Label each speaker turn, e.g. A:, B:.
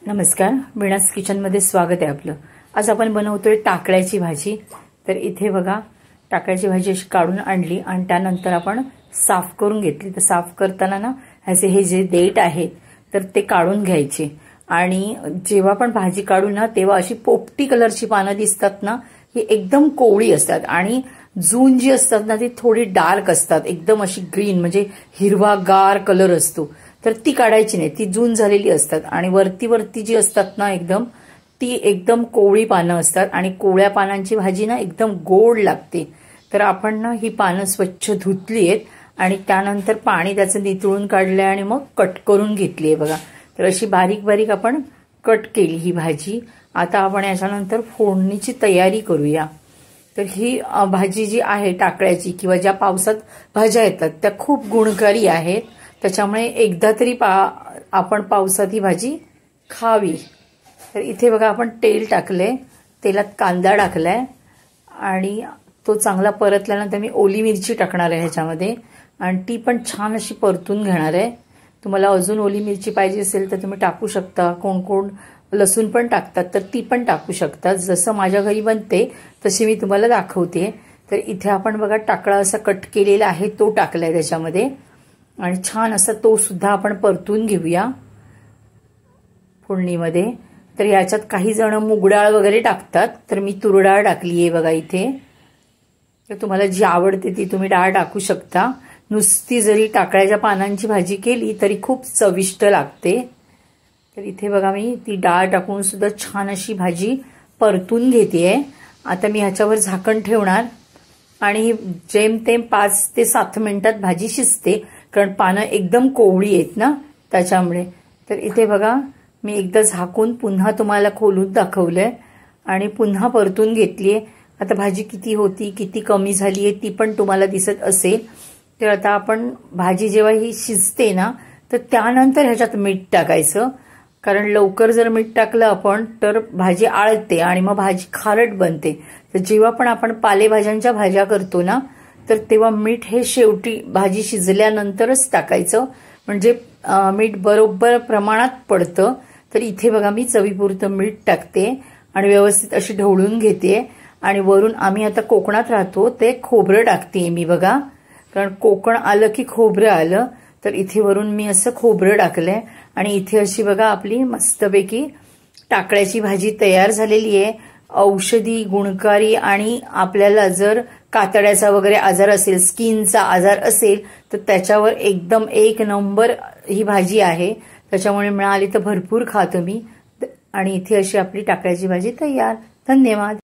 A: नमस्कार, वीणास किचनमध्ये स्वागत आहे आपलं। आज आपण बनवतोय टाकळ्याची भाजी। तर इथे बघा, टाकळ्याची भाजी अशी काढून आणली आणि त्यानंतर आपण साफ करून घेतली। तर साफ करताना ना हे जे देठ आहेत तर ते काढून घ्यायचे। आणि जेव्हा पण भाजी काढू ना तेव्हा अशी पोपटी कलरची पानं दिसतात ना, ही एकदम कोवळी असतात आणि जून जी असतात ना ती थोडी डार्क असतात, एकदम अशी ग्रीन म्हणजे हिरवागार कलर असतो। तर ती काढायची नाही, ती जून झालेली असतात। आणि वरती वरती जी असतात ना ती एकदम कोवळी पानं असतात आणि कोवळ्या पानांची भाजी ना एकदम गोड लागते। तर आपण ना ही पानं स्वच्छ धुतली आहेत आणि त्यानंतर पाणी त्याचं नितळून काढलंय आणि मग कट करून घेतली आहे बघा। तर अशी बारीक बारीक आपण कट केली ही भाजी। आता आपण याच्यानंतर फोडणीची तयारी करूया। तर ही भाजी जी आहे टाकळ्याची किंवा ज्या पावसात भाज्या येतात त्या खूप गुणकारी आहेत, त्याच्यामुळे एकदा तरी आपण पावसात ही भाजी खावी। तर इथे बघा आपण तेल टाकले, तेलात कांदा टाकलाय आणि तो चांगला परतल्यानंतर मी ओली मिरची टाकणार आहे ह्याच्यामध्ये आणि ती पण छान अशी परतून घेणार आहे। तुम्हाला अजून ओली मिरची पाहिजे असेल तर तुम्ही टाकू शकता, कोण कोण लसूण पण टाकतात तर ती पण टाकू शकता। जसं माझ्या घरी बनते तशी मी तुम्हाला दाखवते। तर इथे आपण बघा टाकळा असा कट केलेला आहे तो टाकलाय त्याच्यामध्ये आणि छान असा तो सुद्धा आपण परतून घेऊया फोडणीमध्ये। तर याच्यात काही जण मूग डाळ वगैरे टाकतात, तर मी तूर डाळ टाकली आहे बघा इथे। तर तुम्हाला जी आवडते ती तुम्ही डाळ टाकू शकता। नुसती जरी टाकळ्याच्या पानांची भाजी केली तरी खूप चविष्ट लागते। तर इथे बघा मी ती डाळ टाकून सुद्धा छान अशी भाजी परतून घेतेय। आता मी ह्याच्यावर झाकण ठेवणार आणि जेमतेम 5 ते 7 मिनिटात भाजी शिजते, कारण पानं एकदम कोवळी आहेत ना त्याच्यामुळे। तर इथे बघा मी एकदा झाकून पुन्हा तुम्हाला खोलून दाखवलंय आणि पुन्हा परतून घेतलीये। आता भाजी किती होती किती कमी झाली आहे ती पण तुम्हाला दिसत असेल। तर आता आपण भाजी जेव्हा ही शिजते ना तर त्यानंतर ह्याच्यात मीठ टाकायचं, कारण लवकर जर मीठ टाकलं आपण तर भाजी आळते आणि मग भाजी खारट बनते। तर जेव्हा पण आपण पालेभाज्यांच्या भाज्या करतो ना तर तेव्हा मीठ हे शेवटी भाजी शिजल्यानंतरच टाकायचं, म्हणजे मीठ बरोबर प्रमाणात पडतं। तर इथे बघा मी चवीपुरतं मीठ टाकते आणि व्यवस्थित अशी ढवळून घेते। आणि वरून आम्ही आता कोकणात राहतो ते खोबरं टाकते मी बघा, कारण कोकण आलं की खोबरं आलं। तर इथे वरून मी असं खोबरं टाकलंय आणि इथे अशी बघा आपली मस्तपैकी टाकळ्याची भाजी तयार झालेली आहे। औषधी गुणकारी आणि आपल्याला जर कातड्याचा वगैरे आजार असेल, स्किनचा आजार असेल तर त्याच्यावर एकदम 1 नंबर ही भाजी आहे। त्याच्यामुळे मिळाली तर भरपूर खातो मी। आणि इथे अशी आपली टाकळ्याची भाजी तयार। धन्यवाद।